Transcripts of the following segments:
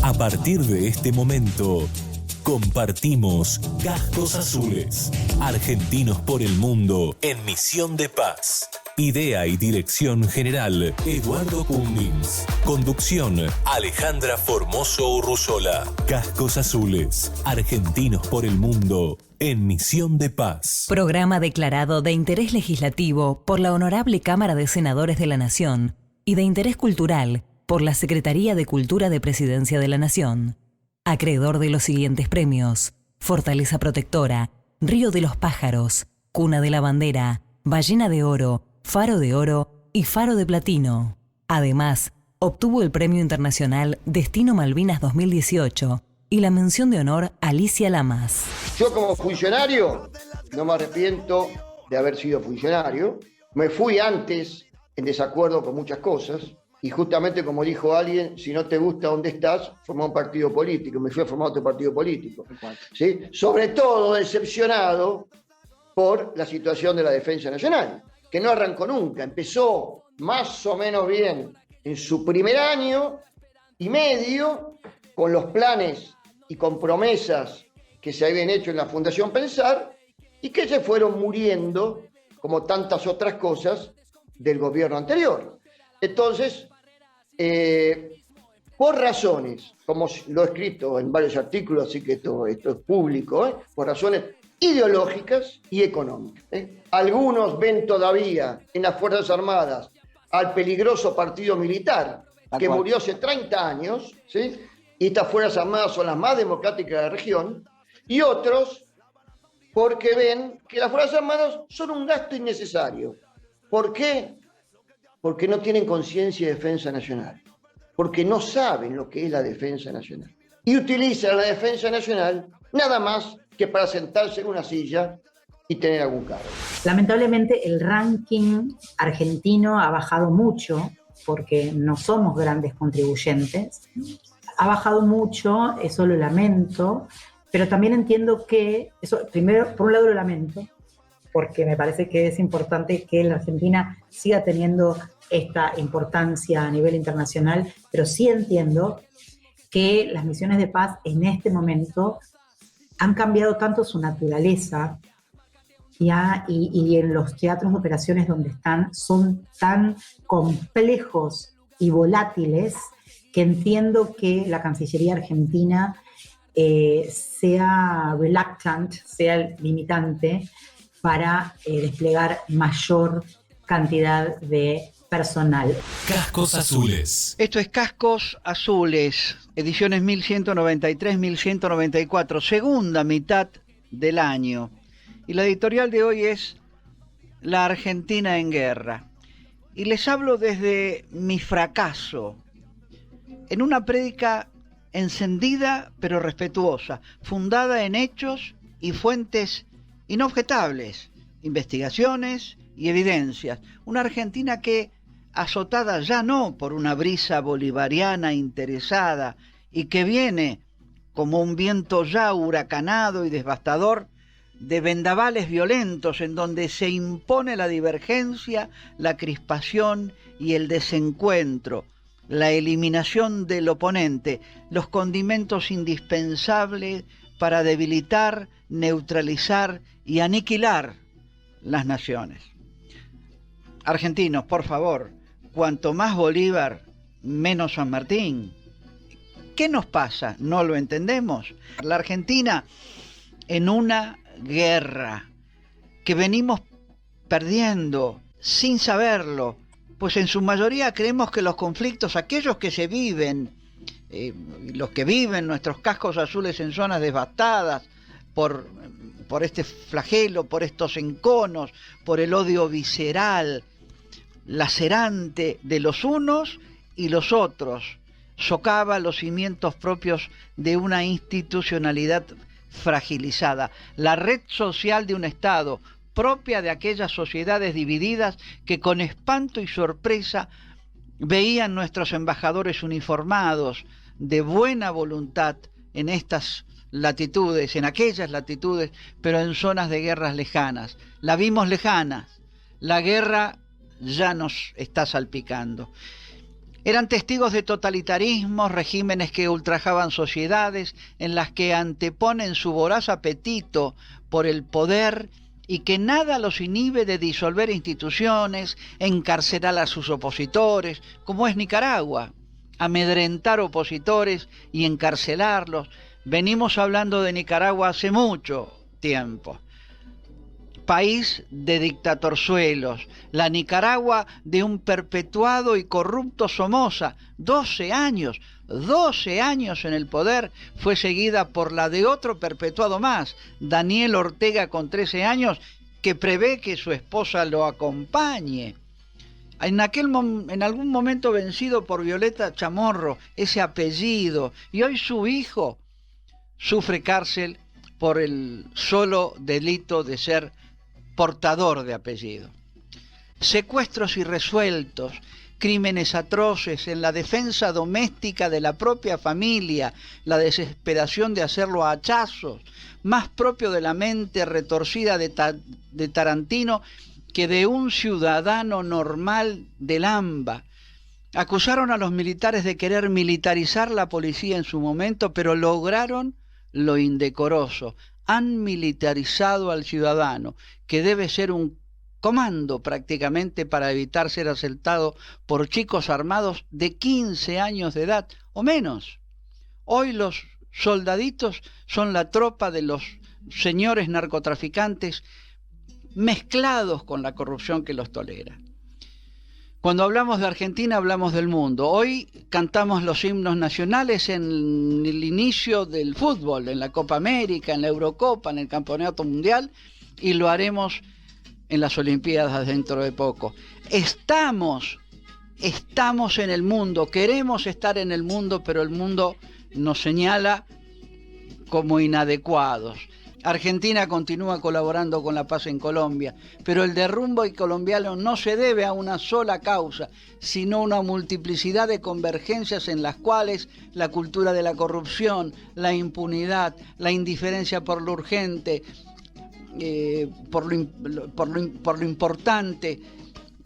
A partir de este momento, compartimos Cascos Azules, argentinos por el mundo en misión de paz. Idea y dirección general, Eduardo Cummings. Conducción, Alejandra Formoso Urruzola. Cascos Azules, argentinos por el mundo en misión de paz. Programa declarado de interés legislativo por la Honorable Cámara de Senadores de la Nación y de interés cultural por la Secretaría de Cultura de Presidencia de la Nación. Acreedor de los siguientes premios: Fortaleza Protectora, Río de los Pájaros, Cuna de la Bandera, Ballena de Oro, Faro de Oro y Faro de Platino. Además, obtuvo el Premio Internacional Destino Malvinas 2018 y la mención de honor Alicia Lamas. Yo como funcionario no me arrepiento de haber sido funcionario. Me fui antes en desacuerdo con muchas cosas y justamente como dijo alguien, si no te gusta dónde estás, forma un partido político. Me fui a formar otro partido político, ¿sí? Sobre todo decepcionado por la situación de la defensa nacional, que no arrancó nunca, empezó más o menos bien en su primer año y medio con los planes y con promesas que se habían hecho en la Fundación Pensar y que se fueron muriendo, como tantas otras cosas, del gobierno anterior. Entonces, por razones, como lo he escrito en varios artículos, así que esto es público, por razones ideológicas y económicas. Algunos ven todavía en las Fuerzas Armadas al peligroso partido militar que murió hace 30 años, ¿sí? Y estas Fuerzas Armadas son las más democráticas de la región, y otros porque ven que las Fuerzas Armadas son un gasto innecesario. ¿Por qué? Porque no tienen conciencia de defensa nacional, porque no saben lo que es la defensa nacional, y utilizan la defensa nacional nada más que para sentarse en una silla y tener algún cargo. Lamentablemente el ranking argentino ha bajado mucho porque no somos grandes contribuyentes. Ha bajado mucho, eso lo lamento, pero también entiendo que, eso primero, por un lado lo lamento, porque me parece que es importante que la Argentina siga teniendo esta importancia a nivel internacional, pero sí entiendo que las misiones de paz en este momento han cambiado tanto su naturaleza y en los teatros de operaciones donde están son tan complejos y volátiles que entiendo que la Cancillería Argentina sea reluctant, sea limitante para desplegar mayor cantidad de personal. Cascos Azules. Esto es Cascos Azules, ediciones 1193-1194, segunda mitad del año. Y la editorial de hoy es La Argentina en Guerra. Y les hablo desde mi fracaso, en una prédica encendida pero respetuosa, fundada en hechos y fuentes inobjetables, investigaciones y evidencias. Una Argentina que, azotada ya no por una brisa bolivariana interesada y que viene como un viento ya huracanado y devastador de vendavales violentos en donde se impone la divergencia, la crispación y el desencuentro, la eliminación del oponente, los condimentos indispensables para debilitar, neutralizar y aniquilar las naciones. Argentinos, por favor, cuanto más Bolívar, menos San Martín. ¿Qué nos pasa? ¿No lo entendemos? La Argentina en una guerra que venimos perdiendo sin saberlo, pues en su mayoría creemos que los conflictos, aquellos que se viven, los que viven nuestros cascos azules en zonas devastadas por este flagelo, por estos enconos, por el odio visceral, lacerante de los unos y los otros, socava los cimientos propios de una institucionalidad fragilizada, la red social de un Estado propia de aquellas sociedades divididas que con espanto y sorpresa veían nuestros embajadores uniformados de buena voluntad en estas latitudes, en aquellas latitudes, pero en zonas de guerras lejanas. La vimos lejanas, la guerra ya nos está salpicando. Eran testigos de totalitarismos, regímenes que ultrajaban sociedades, en las que anteponen su voraz apetito por el poder y que nada los inhibe de disolver instituciones, encarcelar a sus opositores, como es Nicaragua, amedrentar opositores y encarcelarlos. Venimos hablando de Nicaragua hace mucho tiempo. País de dictatorzuelos, la Nicaragua de un perpetuado y corrupto Somoza, 12 años en el poder, fue seguida por la de otro perpetuado más, Daniel Ortega, con 13 años, que prevé que su esposa lo acompañe. En algún momento vencido por Violeta Chamorro, ese apellido, y hoy su hijo sufre cárcel por el solo delito de ser portador de apellido. Secuestros irresueltos, crímenes atroces en la defensa doméstica de la propia familia, la desesperación de hacerlo a hachazos, más propio de la mente retorcida de Tarantino que de un ciudadano normal del AMBA. Acusaron a los militares de querer militarizar la policía en su momento, pero lograron lo indecoroso. Han militarizado al ciudadano, que debe ser un comando prácticamente para evitar ser asaltado por chicos armados de 15 años de edad o menos. Hoy los soldaditos son la tropa de los señores narcotraficantes mezclados con la corrupción que los tolera. Cuando hablamos de Argentina, hablamos del mundo. Hoy cantamos los himnos nacionales en el inicio del fútbol, en la Copa América, en la Eurocopa, en el Campeonato Mundial, y lo haremos en las Olimpiadas dentro de poco. Estamos en el mundo, queremos estar en el mundo, pero el mundo nos señala como inadecuados. Argentina continúa colaborando con la paz en Colombia, pero el derrumbe colombiano no se debe a una sola causa, sino a una multiplicidad de convergencias en las cuales la cultura de la corrupción, la impunidad, la indiferencia por lo urgente, por lo importante,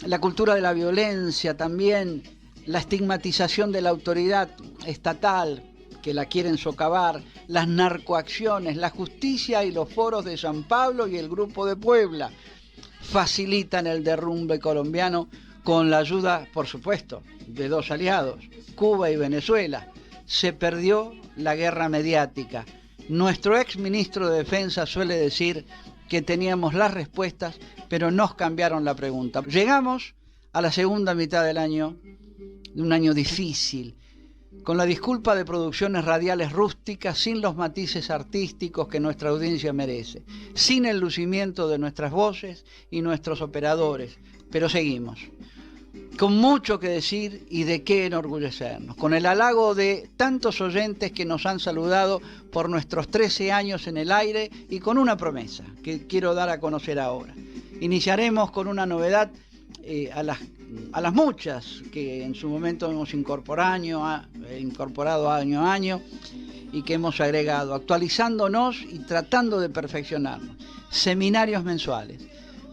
la cultura de la violencia también, la estigmatización de la autoridad estatal, que la quieren socavar, las narcoacciones, la justicia y los foros de San Pablo y el Grupo de Puebla facilitan el derrumbe colombiano con la ayuda, por supuesto, de dos aliados, Cuba y Venezuela. Se perdió la guerra mediática. Nuestro ex ministro de Defensa suele decir que teníamos las respuestas, pero nos cambiaron la pregunta. Llegamos a la segunda mitad del año, de un año difícil, con la disculpa de producciones radiales rústicas, sin los matices artísticos que nuestra audiencia merece, sin el lucimiento de nuestras voces y nuestros operadores, pero seguimos, con mucho que decir y de qué enorgullecernos, con el halago de tantos oyentes que nos han saludado por nuestros 13 años en el aire y con una promesa que quiero dar a conocer ahora. Iniciaremos con una novedad a las muchas que en su momento hemos incorporado año a año y que hemos agregado, actualizándonos y tratando de perfeccionarnos. Seminarios mensuales,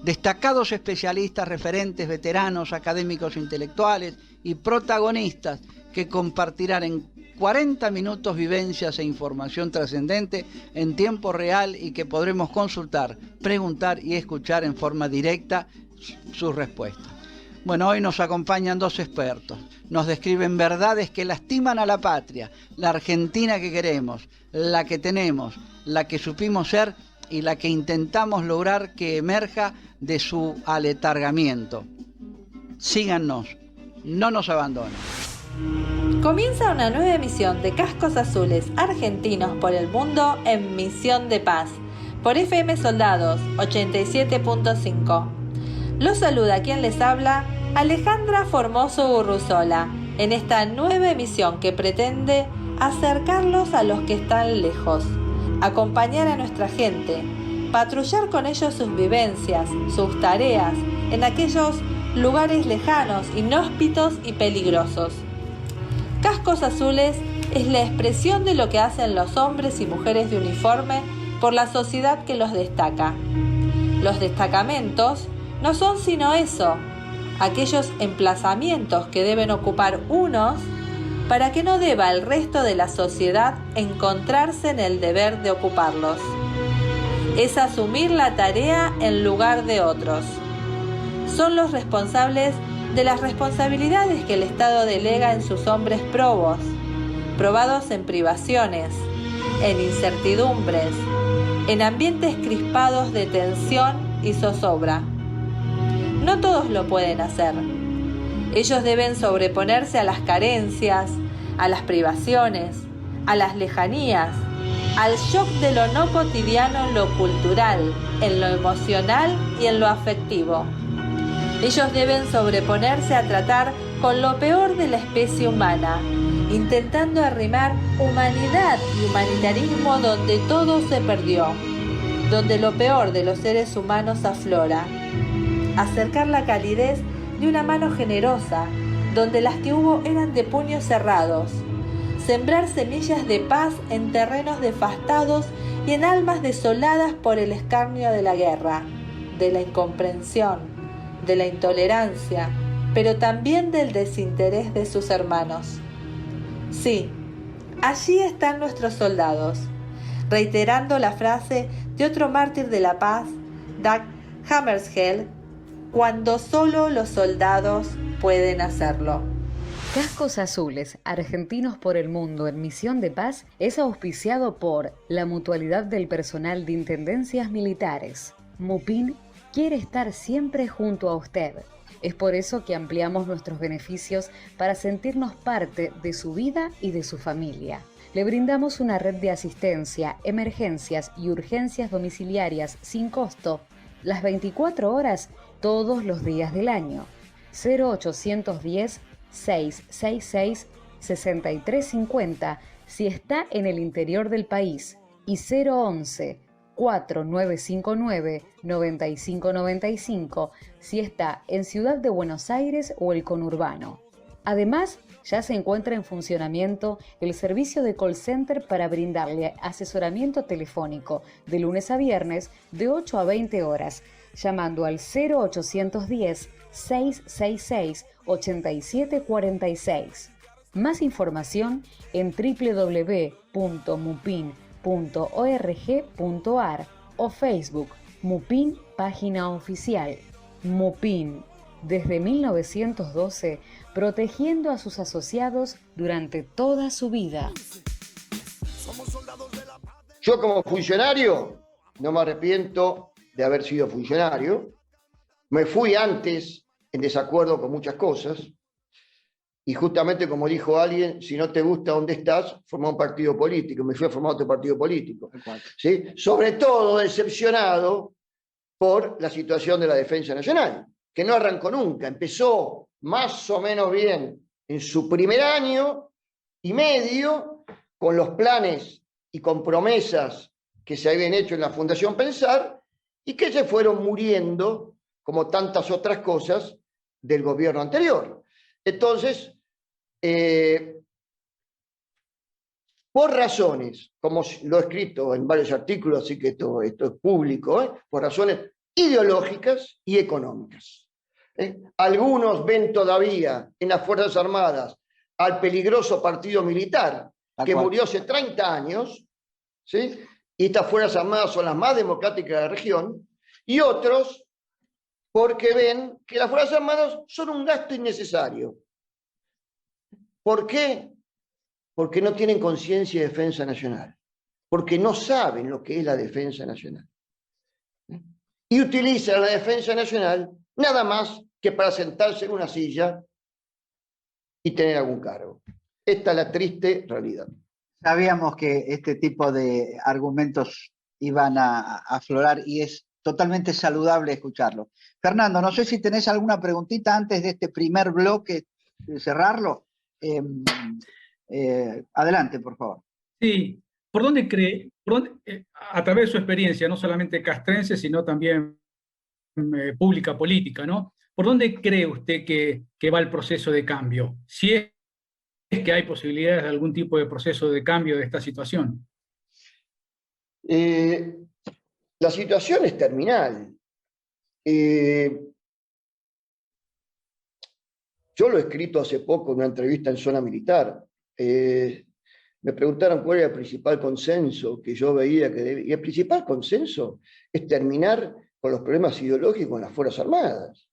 destacados especialistas, referentes, veteranos, académicos intelectuales y protagonistas que compartirán en 40 minutos vivencias e información trascendente en tiempo real y que podremos consultar, preguntar y escuchar en forma directa sus respuestas. Bueno, hoy nos acompañan dos expertos. Nos describen verdades que lastiman a la patria, la Argentina que queremos, la que tenemos, la que supimos ser y la que intentamos lograr que emerja de su aletargamiento. Síganos, no nos abandonen. Comienza una nueva emisión de Cascos Azules Argentinos por el Mundo en Misión de Paz, por FM Soldados 87.5. Los saluda quien les habla, Alejandra Formoso Urruzola, en esta nueva emisión que pretende acercarlos a los que están lejos, acompañar a nuestra gente, patrullar con ellos sus vivencias, sus tareas, en aquellos lugares lejanos, inhóspitos y peligrosos. Cascos Azules es la expresión de lo que hacen los hombres y mujeres de uniforme por la sociedad que los destaca. Los destacamentos no son sino eso, aquellos emplazamientos que deben ocupar unos para que no deba el resto de la sociedad encontrarse en el deber de ocuparlos. Es asumir la tarea en lugar de otros. Son los responsables de las responsabilidades que el Estado delega en sus hombres probos, probados en privaciones, en incertidumbres, en ambientes crispados de tensión y zozobra. No todos lo pueden hacer. Ellos deben sobreponerse a las carencias, a las privaciones, a las lejanías, al shock de lo no cotidiano en lo cultural, en lo emocional y en lo afectivo. Ellos deben sobreponerse a tratar con lo peor de la especie humana, intentando arrimar humanidad y humanitarismo donde todo se perdió, donde lo peor de los seres humanos aflora. Acercar la calidez de una mano generosa, donde las que hubo eran de puños cerrados. Sembrar semillas de paz en terrenos devastados y en almas desoladas por el escarnio de la guerra, de la incomprensión, de la intolerancia, pero también del desinterés de sus hermanos. Sí, allí están nuestros soldados, reiterando la frase de otro mártir de la paz, Dag Hammarskjöld, cuando solo los soldados pueden hacerlo. Cascos Azules, Argentinos por el Mundo en Misión de Paz, es auspiciado por la Mutualidad del Personal de Intendencias Militares. MUPIN quiere estar siempre junto a usted. Es por eso que ampliamos nuestros beneficios para sentirnos parte de su vida y de su familia. Le brindamos una red de asistencia, emergencias y urgencias domiciliarias sin costo, las 24 horas, todos los días del año. 0810-666-6350 si está en el interior del país y 011-4959-9595 si está en Ciudad de Buenos Aires o el conurbano. Además, ya se encuentra en funcionamiento el servicio de call center para brindarle asesoramiento telefónico de lunes a viernes de 8 a 20 horas, llamando al 0810-666-8746. Más información en www.mupin.org.ar o Facebook MUPIN página oficial. MUPIN, desde 1912, protegiendo a sus asociados durante toda su vida. Yo como funcionario no me arrepiento de haber sido funcionario. Me fui antes en desacuerdo con muchas cosas y justamente como dijo alguien, si no te gusta dónde estás, forma un partido político. Me fui a formar otro partido político, ¿sí? Sobre todo decepcionado por la situación de la Defensa Nacional, que no arrancó nunca. Empezó más o menos bien en su primer año y medio con los planes y con promesas que se habían hecho en la Fundación Pensar y que se fueron muriendo, como tantas otras cosas, del gobierno anterior. Entonces, por razones, como lo he escrito en varios artículos, así que esto es público, por razones ideológicas y económicas. Algunos ven todavía en las Fuerzas Armadas al peligroso partido militar que murió hace 30 años, ¿sí? Y estas Fuerzas Armadas son las más democráticas de la región, y otros porque ven que las Fuerzas Armadas son un gasto innecesario. ¿Por qué? Porque no tienen conciencia de defensa nacional, porque no saben lo que es la defensa nacional. Y utilizan la defensa nacional nada más que para sentarse en una silla y tener algún cargo. Esta es la triste realidad. Sabíamos que este tipo de argumentos iban a aflorar y es totalmente saludable escucharlo. Fernando, no sé si tenés alguna preguntita antes de este primer bloque, de cerrarlo. Adelante, por favor. Sí, ¿por dónde cree, a través de su experiencia, no solamente castrense, sino también pública, política, ¿no? ¿Por dónde cree usted que va el proceso de cambio? Si es que hay posibilidades de algún tipo de proceso de cambio de esta situación. La situación es terminal. Yo lo he escrito hace poco en una entrevista en Zona Militar. Me preguntaron cuál era el principal consenso que yo veía que debía. Y el principal consenso es terminar con los problemas ideológicos en las Fuerzas Armadas.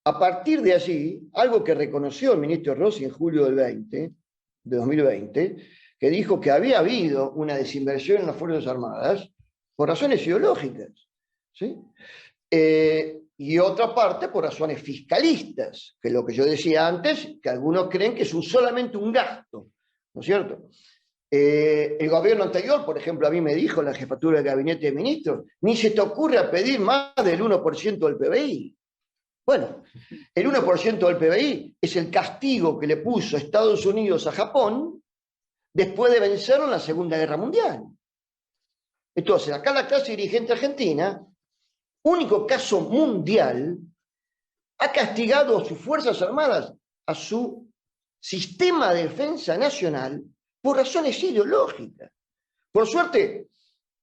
A partir de allí, algo que reconoció el ministro Rossi en julio de 2020, que dijo que había habido una desinversión en las Fuerzas Armadas por razones ideológicas, ¿sí? Y otra parte por razones fiscalistas, que es lo que yo decía antes, que algunos creen que es solamente un gasto, ¿no es cierto? El gobierno anterior, por ejemplo, a mí me dijo la jefatura del gabinete de ministros, ni se te ocurre pedir más del 1% del PBI. Bueno, el 1% del PBI es el castigo que le puso Estados Unidos a Japón después de vencerlo en la Segunda Guerra Mundial. Entonces, acá la clase dirigente argentina, único caso mundial, ha castigado a sus Fuerzas Armadas, a su sistema de defensa nacional, por razones ideológicas. Por suerte,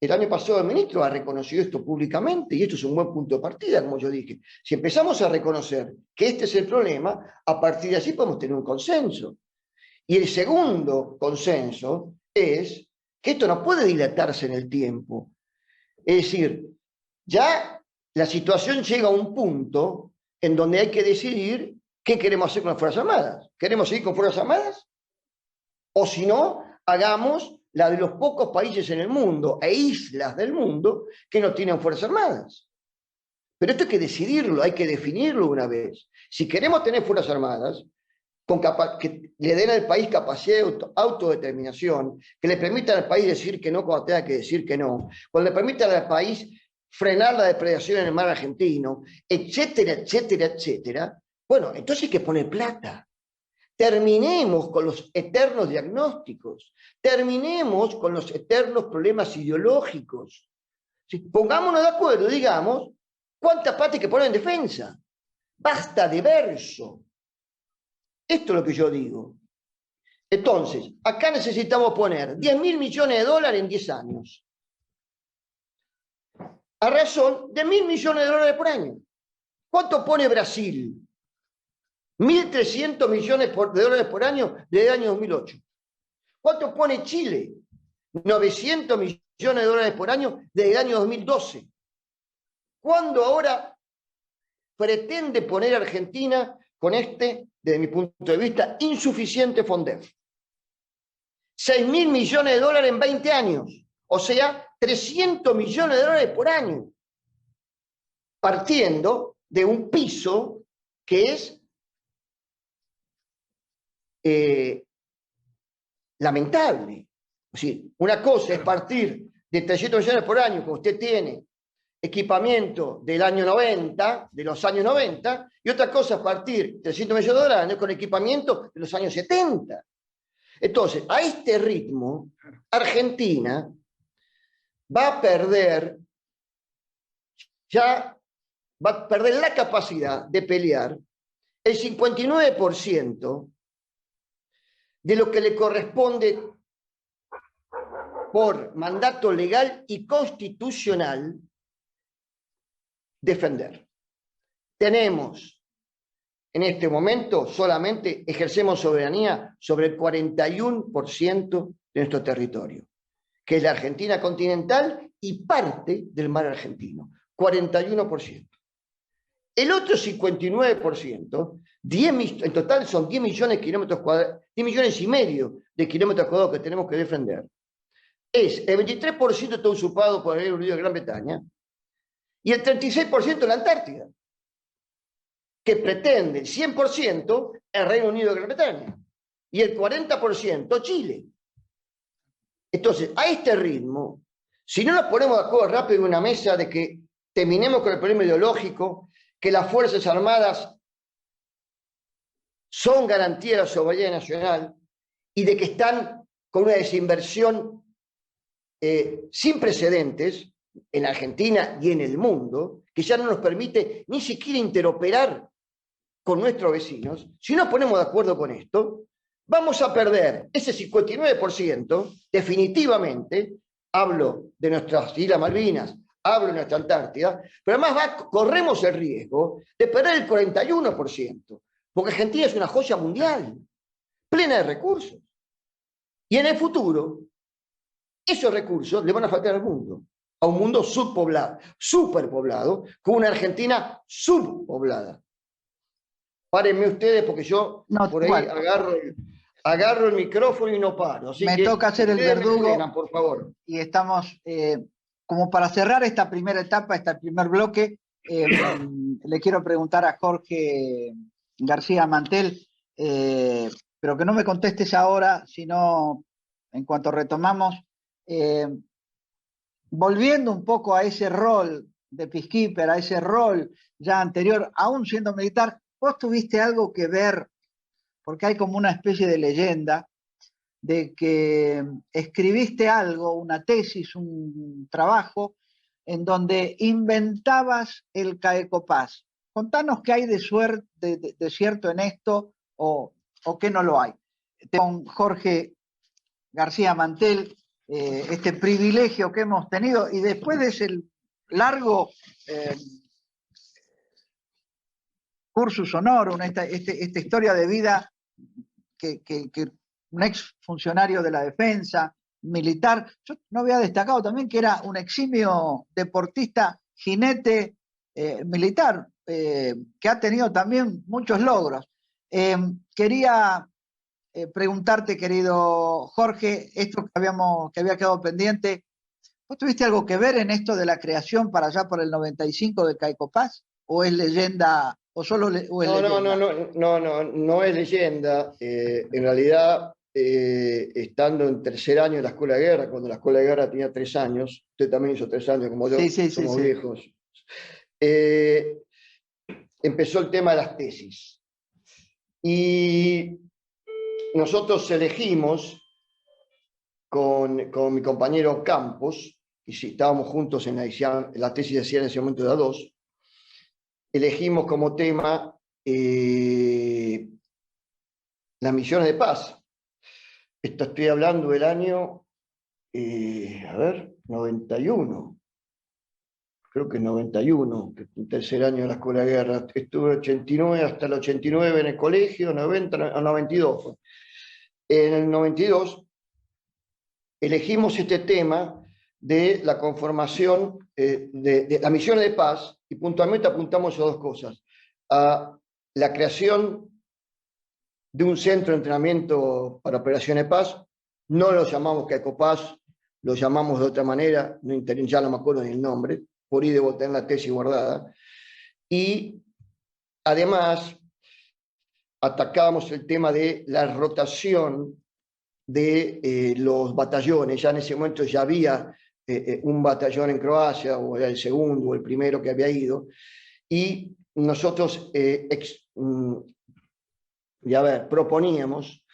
el año pasado el ministro ha reconocido esto públicamente y esto es un buen punto de partida, como yo dije. Si empezamos a reconocer que este es el problema, a partir de allí podemos tener un consenso. Y el segundo consenso es que esto no puede dilatarse en el tiempo. Es decir, ya la situación llega a un punto en donde hay que decidir qué queremos hacer con las Fuerzas Armadas. ¿Queremos seguir con Fuerzas Armadas? O si no, hagamos la de los pocos países en el mundo e islas del mundo que no tienen Fuerzas Armadas. Pero esto hay que decidirlo, hay que definirlo una vez. Si queremos tener Fuerzas Armadas, que le den al país capacidad de autodeterminación, que le permitan al país decir que no cuando tenga que decir que no, cuando le permitan al país frenar la depredación en el mar argentino, etcétera, etcétera, etcétera, bueno, entonces hay que poner plata. Terminemos con los eternos diagnósticos, terminemos con los eternos problemas ideológicos. Pongámonos de acuerdo, digamos, ¿cuánta plata hay que poner en defensa? Basta de verso. Esto es lo que yo digo. Entonces, acá necesitamos poner 10.000 millones de dólares en 10 años. A razón de 1.000 millones de dólares por año. ¿Cuánto pone Brasil? 1.300 millones de dólares por año desde el año 2008. ¿Cuánto pone Chile? 900 millones de dólares por año desde el año 2012. ¿Cuándo ahora pretende poner Argentina con desde mi punto de vista, insuficiente FONDEF? 6.000 millones de dólares en 20 años. O sea, 300 millones de dólares por año. Partiendo de un piso que es lamentable. Es decir, una cosa es partir de 300 millones por año, que usted tiene equipamiento del año 90, de los años 90, y otra cosa es partir 300 millones de dólares con equipamiento de los años 70. Entonces, a este ritmo, Argentina va a perder la capacidad de pelear el 59% de lo que le corresponde por mandato legal y constitucional defender. Tenemos, en este momento, solamente ejercemos soberanía sobre el 41% de nuestro territorio, que es la Argentina continental y parte del mar argentino, 41%. El otro 59%, en total son 10 millones de kilómetros cuadrados, 10 millones y medio de kilómetros cuadrados que tenemos que defender. El 23% está usurpado por el Reino Unido de Gran Bretaña y el 36% en la Antártida, que pretende el 100% el Reino Unido de Gran Bretaña y el 40% Chile. Entonces, a este ritmo, si no nos ponemos de acuerdo rápido en una mesa de que terminemos con el problema ideológico, que las Fuerzas Armadas son garantía de la soberanía nacional y de que están con una desinversión sin precedentes en Argentina y en el mundo, que ya no nos permite ni siquiera interoperar con nuestros vecinos, si no nos ponemos de acuerdo con esto, vamos a perder ese 59% definitivamente. Hablo de nuestras Islas Malvinas, hablo en nuestra Antártida, pero además corremos el riesgo de perder el 41%, porque Argentina es una joya mundial, plena de recursos. Y en el futuro, esos recursos le van a faltar al mundo, a un mundo subpoblado, superpoblado, con una Argentina subpoblada. Párenme ustedes porque yo por ahí agarro el micrófono y no paro. Así me toca hacer el verdugo, frenan, por favor. Y estamos, como para cerrar esta primera etapa, este primer bloque, le quiero preguntar a Jorge García Mantel, pero que no me contestes ahora, sino en cuanto retomamos, volviendo un poco a ese rol de peacekeeper, a ese rol ya anterior, aún siendo militar, ¿vos tuviste algo que ver? Porque hay como una especie de leyenda de que escribiste algo, una tesis, un trabajo, en donde inventabas el Caecopaz. Contanos qué hay de cierto en esto o qué no lo hay. Con Jorge García Mantel, este privilegio que hemos tenido, y después de ese largo cursus honorum, esta historia de vida que un ex funcionario de la defensa, militar, yo no había destacado también que era un eximio deportista, jinete militar, que ha tenido también muchos logros. Quería preguntarte, querido Jorge, esto que había quedado pendiente, ¿vos tuviste algo que ver en esto de la creación para allá por el 95 de Caecopaz? ¿O es leyenda? ¿O solo no es leyenda. En realidad, estando en tercer año de la Escuela de Guerra, cuando la Escuela de Guerra tenía 3 años, usted también hizo 3 años, como yo, somos viejos, empezó el tema de las tesis. Y nosotros elegimos con mi compañero Campos, y si estábamos juntos en la tesis de cierre en ese momento de A2, elegimos como tema las misiones de paz. Esto estoy hablando del año, 91. Creo que es 91, el tercer año de la Escuela de Guerra. Estuve 89 hasta el 89 en el colegio, 90 a 92. En el 92 elegimos este tema de la conformación de las misiones de paz, y puntualmente apuntamos a 2 cosas: a la creación de un centro de entrenamiento para operaciones de paz. No lo llamamos Caecopaz, lo llamamos de otra manera, ya no me acuerdo ni el nombre, por ahí debo tener la tesis guardada. Y además atacábamos el tema de la rotación de los batallones. Ya en ese momento ya había un batallón en Croacia, o era el segundo o el primero que había ido, y nosotros proponíamos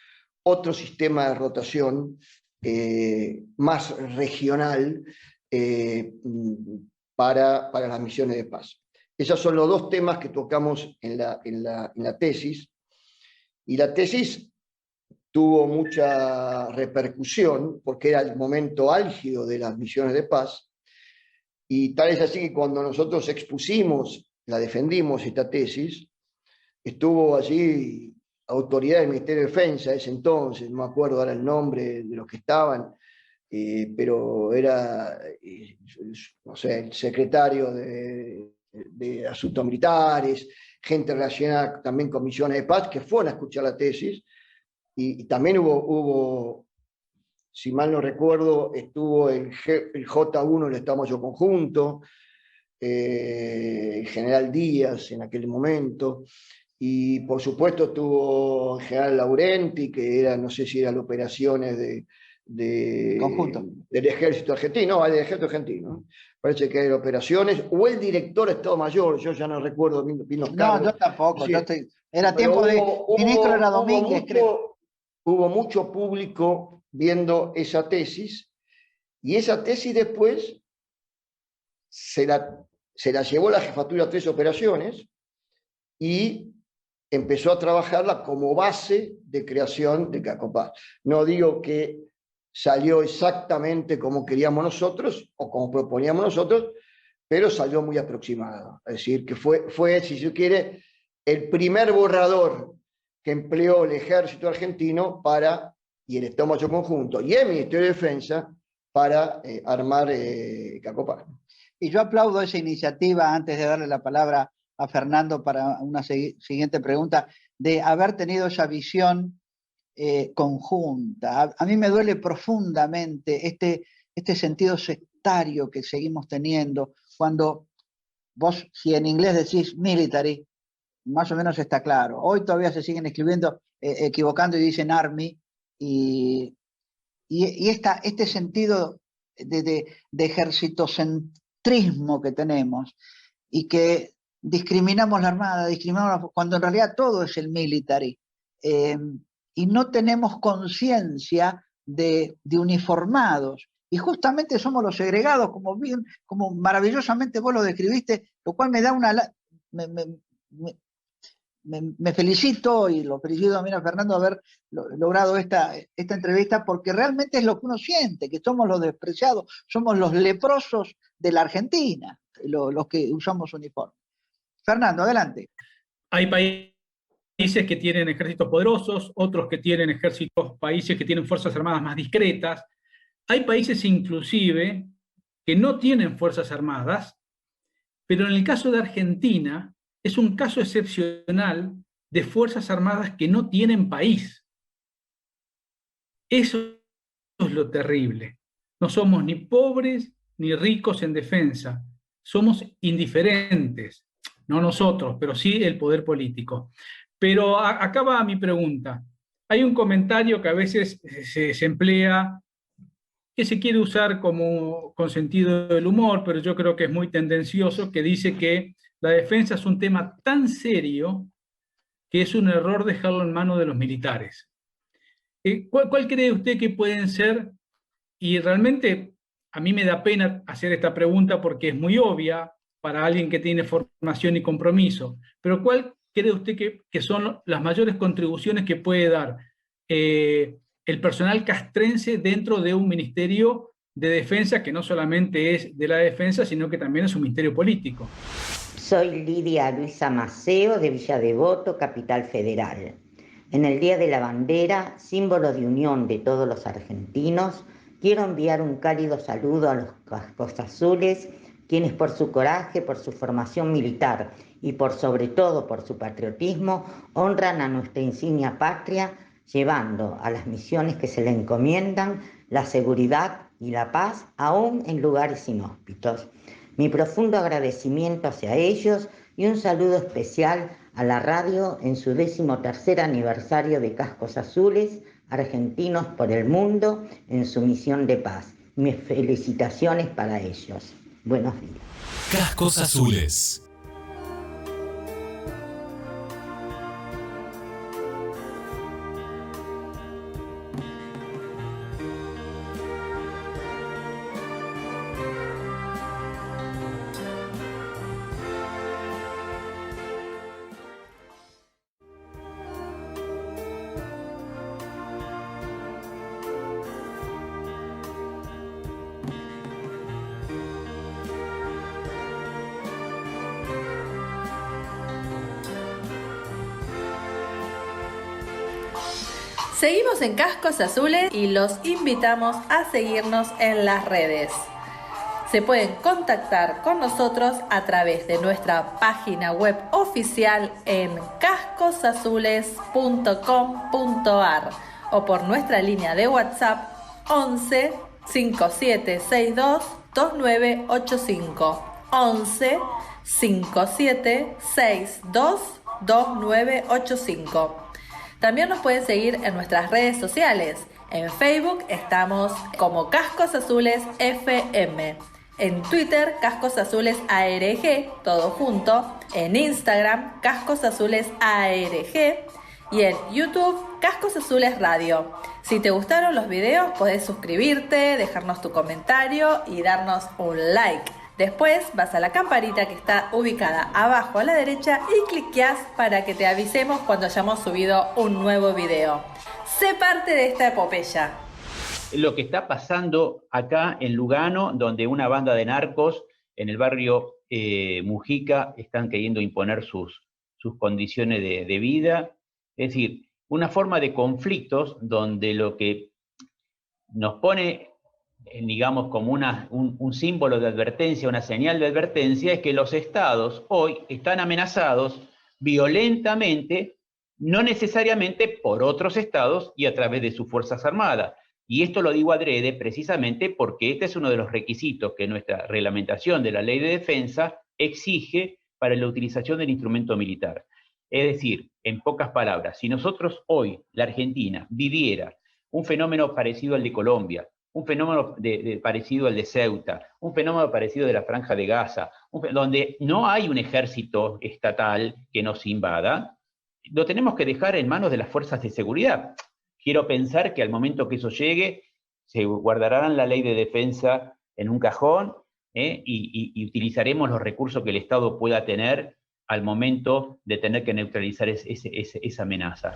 otro sistema de rotación más regional para las misiones de paz. Esos son los 2 temas que tocamos en la tesis, y la tesis tuvo mucha repercusión porque era el momento álgido de las misiones de paz, y tal es así que cuando nosotros la defendimos esta tesis, estuvo allí autoridad del Ministerio de Defensa ese entonces, no me acuerdo ahora el nombre de los que estaban, pero era, no sé, el secretario de Asuntos Militares, gente relacionada también con misiones de paz, que fueron a escuchar la tesis, y también hubo, si mal no recuerdo, estuvo el J1 del Estado Mayor Conjunto, el general Díaz en aquel momento, y por supuesto estuvo el general Laurenti, que era, no sé si eran operaciones del ejército argentino, del ejército argentino, parece que eran operaciones, o el director de Estado Mayor, yo ya no recuerdo bien los cargos. No, yo tampoco, era tiempo de ministro, era Domínguez, creo. Hubo mucho público viendo esa tesis, y esa tesis después se la llevó la Jefatura 3 Operaciones, y empezó a trabajarla como base de creación de Caecopaz. No digo que salió exactamente como queríamos nosotros o como proponíamos nosotros, pero salió muy aproximado. Es decir, que fue, si se quiere, el primer borrador que empleó el ejército argentino y el Estado Mayor Conjunto, y el Ministerio de Defensa, para armar Cacopá. Y yo aplaudo esa iniciativa, antes de darle la palabra a Fernando para una siguiente pregunta, de haber tenido esa visión conjunta. A mí me duele profundamente este sentido sectario que seguimos teniendo, cuando vos, si en inglés decís military, más o menos está claro. Hoy todavía se siguen escribiendo, equivocando y dicen army, y este sentido de ejercitocentrismo que tenemos, y que discriminamos la Armada, cuando en realidad todo es el military, y no tenemos conciencia de uniformados, y justamente somos los segregados, como maravillosamente vos lo describiste, lo cual me da me felicito, y lo felicito también a Fernando haber logrado esta entrevista, porque realmente es lo que uno siente, que somos los despreciados, somos los leprosos de la Argentina, los que usamos uniforme. Fernando, adelante. Hay países que tienen ejércitos poderosos, otros que tienen países que tienen fuerzas armadas más discretas. Hay países inclusive que no tienen fuerzas armadas, pero en el caso de Argentina es un caso excepcional de fuerzas armadas que no tienen país. Eso es lo terrible. No somos ni pobres ni ricos en defensa. Somos indiferentes. No nosotros, pero sí el poder político. Pero acá va mi pregunta. Hay un comentario que a veces se emplea, que se quiere usar con sentido del humor, pero yo creo que es muy tendencioso, que dice que la defensa es un tema tan serio que es un error dejarlo en manos de los militares. ¿Cuál cree usted que pueden ser? Y realmente a mí me da pena hacer esta pregunta porque es muy obvia para alguien que tiene formación y compromiso, pero ¿cuál cree usted que son las mayores contribuciones que puede dar el personal castrense dentro de un ministerio de defensa que no solamente es de la defensa, sino que también es un ministerio político? Soy Lidia Luisa Maceo, de Villa Devoto, Capital Federal. En el Día de la Bandera, símbolo de unión de todos los argentinos, quiero enviar un cálido saludo a los cascos azules, quienes por su coraje, por su formación militar y sobre todo por su patriotismo, honran a nuestra insignia patria, llevando a las misiones que se le encomiendan la seguridad y la paz, aún en lugares inhóspitos. Mi profundo agradecimiento hacia ellos y un saludo especial a la radio en su 13º aniversario de Cascos Azules, Argentinos por el Mundo, en su misión de paz. Mis felicitaciones para ellos. Buenos días. Cascos Azules. Seguimos en Cascos Azules y los invitamos a seguirnos en las redes. Se pueden contactar con nosotros a través de nuestra página web oficial en cascosazules.com.ar o por nuestra línea de WhatsApp 11 5762 2985 11 5762 2985. También nos pueden seguir en nuestras redes sociales. En Facebook estamos como Cascos Azules FM. En Twitter, Cascos Azules ARG, todo junto. En Instagram, Cascos Azules ARG. Y en YouTube, Cascos Azules Radio. Si te gustaron los videos, podés suscribirte, dejarnos tu comentario y darnos un like. Después vas a la campanita que está ubicada abajo a la derecha y cliqueás para que te avisemos cuando hayamos subido un nuevo video. Sé parte de esta epopeya. Lo que está pasando acá en Lugano, donde una banda de narcos en el barrio Mujica están queriendo imponer sus condiciones de vida. Es decir, una forma de conflictos donde lo que nos pone, digamos, como un símbolo de advertencia, una señal de advertencia, es que los estados hoy están amenazados violentamente, no necesariamente por otros estados y a través de sus Fuerzas Armadas. Y esto lo digo adrede precisamente porque este es uno de los requisitos que nuestra reglamentación de la Ley de Defensa exige para la utilización del instrumento militar. Es decir, en pocas palabras, si nosotros hoy, la Argentina, viviera un fenómeno parecido al de Colombia, un fenómeno parecido al de Ceuta, un fenómeno parecido de la Franja de Gaza, donde no hay un ejército estatal que nos invada, lo tenemos que dejar en manos de las fuerzas de seguridad. Quiero pensar que al momento que eso llegue, se guardarán la ley de defensa en un cajón y utilizaremos los recursos que el Estado pueda tener al momento de tener que neutralizar esa amenaza.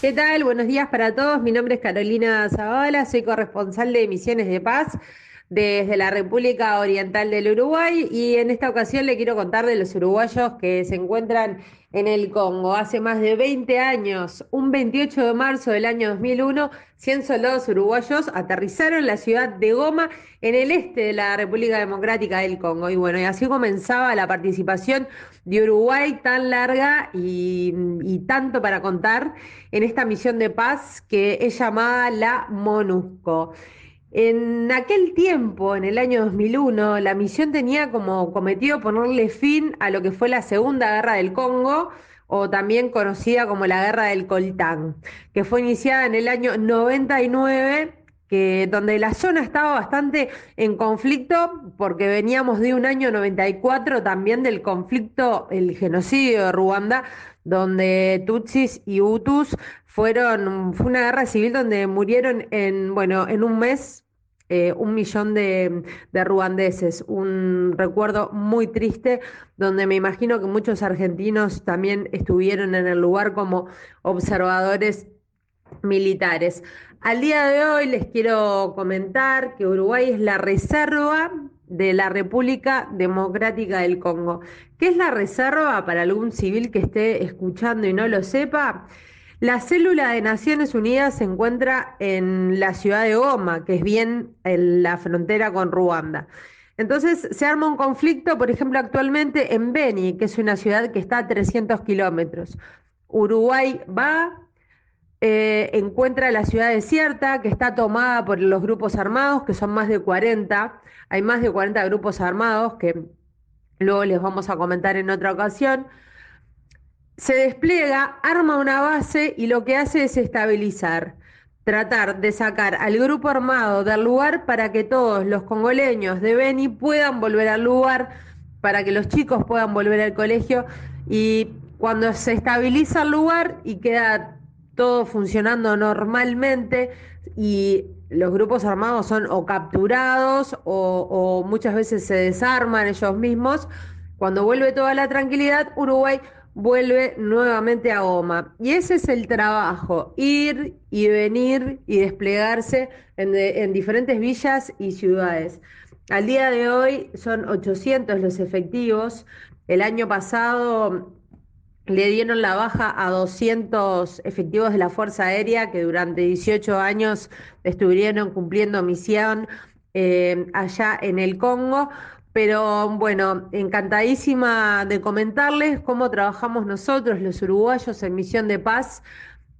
¿Qué tal? Buenos días para todos. Mi nombre es Carolina Zavala, soy corresponsal de Misiones de Paz desde la República Oriental del Uruguay, y en esta ocasión le quiero contar de los uruguayos que se encuentran en el Congo. Hace más de 20 años, un 28 de marzo del año 2001, 100 soldados uruguayos aterrizaron en la ciudad de Goma, en el este de la República Democrática del Congo. Y bueno, y así comenzaba la participación de Uruguay, tan larga y tanto para contar, en esta misión de paz que es llamada la MONUSCO. En aquel tiempo, en el año 2001, la misión tenía como cometido ponerle fin a lo que fue la Segunda Guerra del Congo, o también conocida como la Guerra del Coltán, que fue iniciada en el año 99, donde la zona estaba bastante en conflicto, porque veníamos de un año 94 también del conflicto, el genocidio de Ruanda, donde Tutsis y Hutus fue una guerra civil donde murieron en un mes 1 millón de ruandeses. Un recuerdo muy triste, donde me imagino que muchos argentinos también estuvieron en el lugar como observadores militares. Al día de hoy les quiero comentar que Uruguay es la reserva de la República Democrática del Congo. ¿Qué es la reserva para algún civil que esté escuchando y no lo sepa? La célula de Naciones Unidas se encuentra en la ciudad de Goma, que es bien en la frontera con Ruanda. Entonces se arma un conflicto, por ejemplo, actualmente en Beni, que es una ciudad que está a 300 kilómetros. Uruguay va, encuentra la ciudad desierta, que está tomada por los grupos armados, que son más de 40. Hay más de 40 grupos armados que luego les vamos a comentar en otra ocasión. Se despliega, arma una base y lo que hace es estabilizar, tratar de sacar al grupo armado del lugar para que todos los congoleños de Beni puedan volver al lugar, para que los chicos puedan volver al colegio, y cuando se estabiliza el lugar y queda todo funcionando normalmente y los grupos armados son o capturados o muchas veces se desarman ellos mismos, cuando vuelve toda la tranquilidad, Uruguay vuelve nuevamente a Goma. Y ese es el trabajo, ir y venir y desplegarse en diferentes villas y ciudades. Al día de hoy son 800 los efectivos. El año pasado le dieron la baja a 200 efectivos de la Fuerza Aérea que durante 18 años estuvieron cumpliendo misión allá en el Congo. Pero bueno, encantadísima de comentarles cómo trabajamos nosotros, los uruguayos, en Misión de Paz,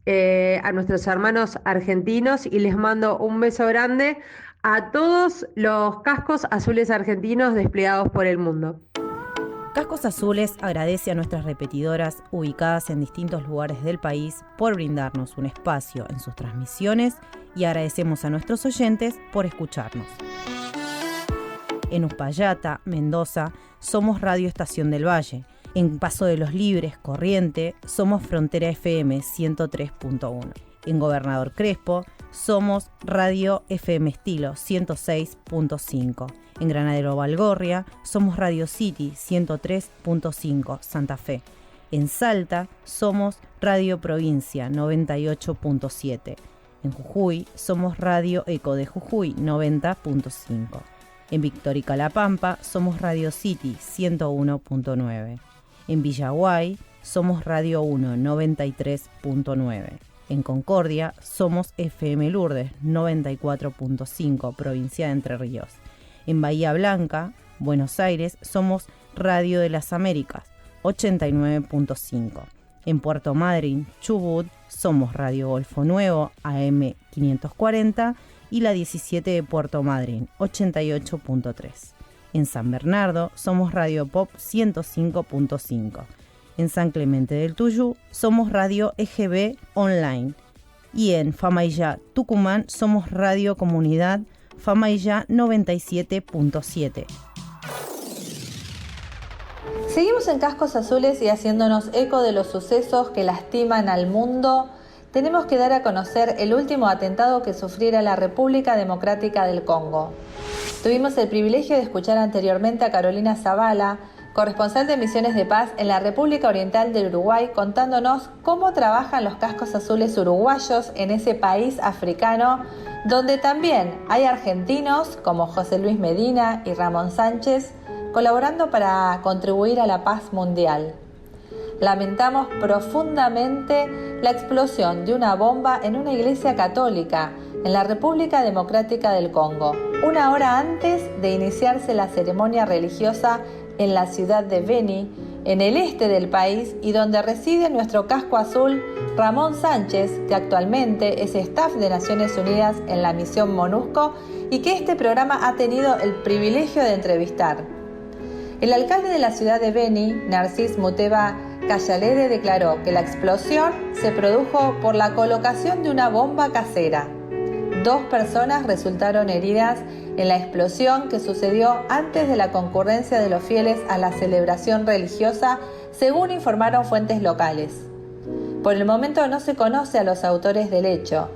a nuestros hermanos argentinos, y les mando un beso grande a todos los cascos azules argentinos desplegados por el mundo. Cascos Azules agradece a nuestras repetidoras ubicadas en distintos lugares del país por brindarnos un espacio en sus transmisiones, y agradecemos a nuestros oyentes por escucharnos. En Uspallata, Mendoza, somos Radio Estación del Valle. En Paso de los Libres, Corriente, somos Frontera FM 103.1. En Gobernador Crespo, somos Radio FM Estilo 106.5. En Granadero Valgorria, somos Radio City 103.5, Santa Fe. En Salta, somos Radio Provincia 98.7. En Jujuy, somos Radio Eco de Jujuy 90.5. En Victórica La Pampa somos Radio City 101.9. En Villaguay somos Radio 1 93.9. En Concordia somos FM Lourdes 94.5, provincia de Entre Ríos. En Bahía Blanca, Buenos Aires, somos Radio de las Américas 89.5. En Puerto Madryn, Chubut, somos Radio Golfo Nuevo AM 540 y la 17 de Puerto Madryn 88.3. En San Bernardo somos Radio Pop 105.5. En San Clemente del Tuyú somos Radio EGB Online. Y en Famaillá, Tucumán, somos Radio Comunidad Famaillá 97.7. Seguimos en Cascos Azules y haciéndonos eco de los sucesos que lastiman al mundo. Tenemos que dar a conocer el último atentado que sufriera la República Democrática del Congo. Tuvimos el privilegio de escuchar anteriormente a Carolina Zavala, corresponsal de Misiones de Paz en la República Oriental del Uruguay, contándonos cómo trabajan los cascos azules uruguayos en ese país africano, donde también hay argentinos como José Luis Medina y Ramón Sánchez, colaborando para contribuir a la paz mundial. Lamentamos profundamente la explosión de una bomba en una iglesia católica en la República Democrática del Congo, una hora antes de iniciarse la ceremonia religiosa en la ciudad de Beni, en el este del país, y donde reside nuestro casco azul Ramón Sánchez, que actualmente es staff de Naciones Unidas en la misión MONUSCO y que este programa ha tenido el privilegio de entrevistar. El alcalde de la ciudad de Beni, Narcís Muteba Callalede, declaró que la explosión se produjo por la colocación de una bomba casera. 2 personas resultaron heridas en la explosión que sucedió antes de la concurrencia de los fieles a la celebración religiosa, según informaron fuentes locales. Por el momento no se conoce a los autores del hecho,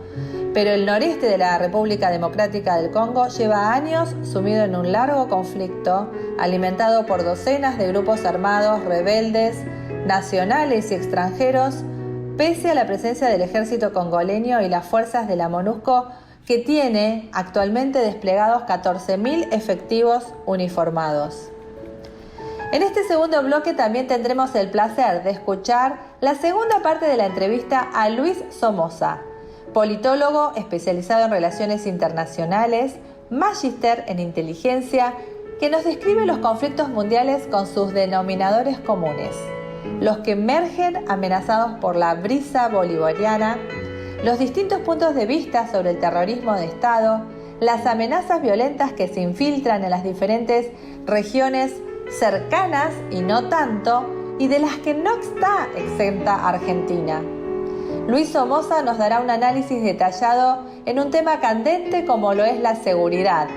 pero el noreste de la República Democrática del Congo lleva años sumido en un largo conflicto, alimentado por docenas de grupos armados, rebeldes, nacionales y extranjeros, pese a la presencia del ejército congoleño y las fuerzas de la MONUSCO, que tiene actualmente desplegados 14.000 efectivos uniformados. En este segundo bloque también tendremos el placer de escuchar la segunda parte de la entrevista a Luis Somoza, politólogo especializado en relaciones internacionales, magíster en inteligencia, que nos describe los conflictos mundiales con sus denominadores comunes, los que emergen amenazados por la brisa bolivariana, los distintos puntos de vista sobre el terrorismo de Estado, las amenazas violentas que se infiltran en las diferentes regiones cercanas y no tanto, y de las que no está exenta Argentina. Luis Somoza nos dará un análisis detallado en un tema candente como lo es la seguridad,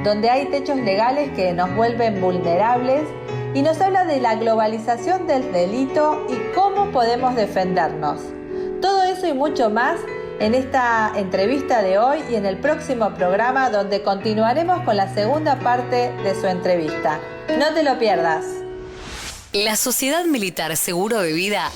donde hay techos legales que nos vuelven vulnerables, y nos habla de la globalización del delito y cómo podemos defendernos. Todo eso y mucho más en esta entrevista de hoy y en el próximo programa, donde continuaremos con la segunda parte de su entrevista. No te lo pierdas. La Sociedad Militar Seguro de Vida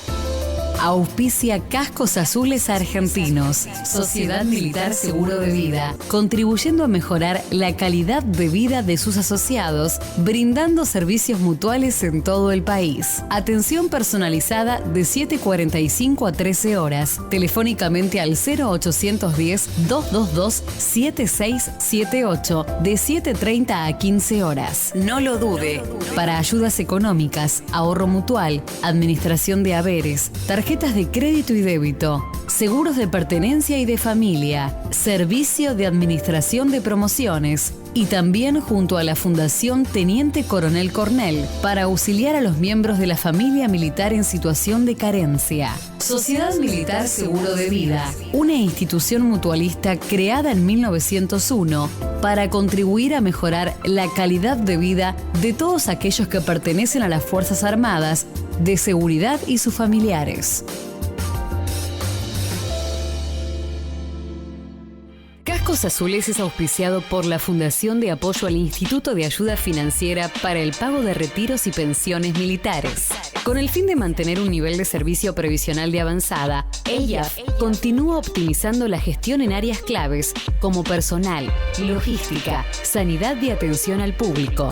auspicia Cascos Azules Argentinos. Sociedad Militar Seguro de Vida, contribuyendo a mejorar la calidad de vida de sus asociados, brindando servicios mutuales en todo el país. Atención personalizada de 7:45 a 13 horas, telefónicamente al 0810-222-7678, de 7:30 a 15 horas. No lo dude. Para ayudas económicas, ahorro mutual, administración de haberes, tarjetas de crédito y débito, seguros de pertenencia y de familia, servicio de administración de promociones, y también junto a la Fundación Teniente Coronel Cornell para auxiliar a los miembros de la familia militar en situación de carencia. Sociedad Militar Seguro de Vida, una institución mutualista creada en 1901 para contribuir a mejorar la calidad de vida de todos aquellos que pertenecen a las Fuerzas Armadas, de Seguridad y sus familiares. Cascos Azules es auspiciado por la Fundación de Apoyo al Instituto de Ayuda Financiera para el Pago de Retiros y Pensiones Militares. Con el fin de mantener un nivel de servicio previsional de avanzada, el IAF continúa optimizando la gestión en áreas claves como personal, logística, sanidad y atención al público.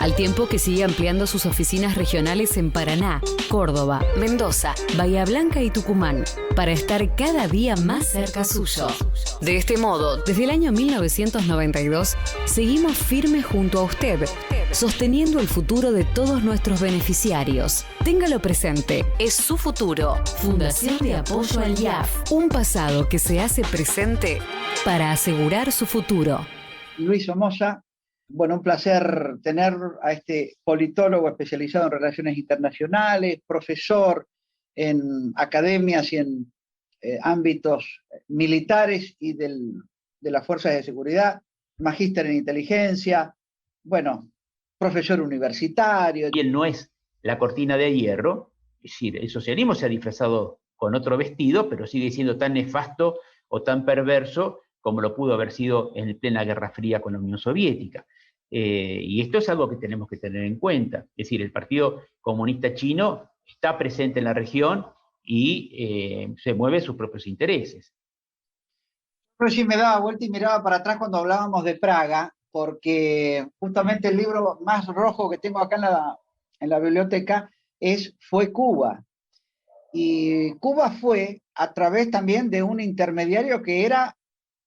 Al tiempo que sigue ampliando sus oficinas regionales en Paraná, Córdoba, Mendoza, Bahía Blanca y Tucumán, para estar cada día más cerca suyo. De este modo, desde el año 1992, seguimos firmes junto a usted, sosteniendo el futuro de todos nuestros beneficiarios. Téngalo presente, es su futuro. Fundación de Apoyo al IAF, un pasado que se hace presente para asegurar su futuro. Luis Somoza, bueno, un placer tener a este politólogo especializado en relaciones internacionales, profesor en academias y en ámbitos militares y de las fuerzas de seguridad, magíster en inteligencia, bueno, profesor universitario. Y él no es la cortina de hierro, es decir, el socialismo se ha disfrazado con otro vestido, pero sigue siendo tan nefasto o tan perverso como lo pudo haber sido en plena Guerra Fría con la Unión Soviética. Y esto es algo que tenemos que tener en cuenta. Es decir, el Partido Comunista Chino está presente en la región y se mueve sus propios intereses. Recién me daba vuelta y miraba para atrás cuando hablábamos de Praga, porque justamente el libro más rojo que tengo acá en la biblioteca Fue Cuba. Y Cuba fue a través también de un intermediario que era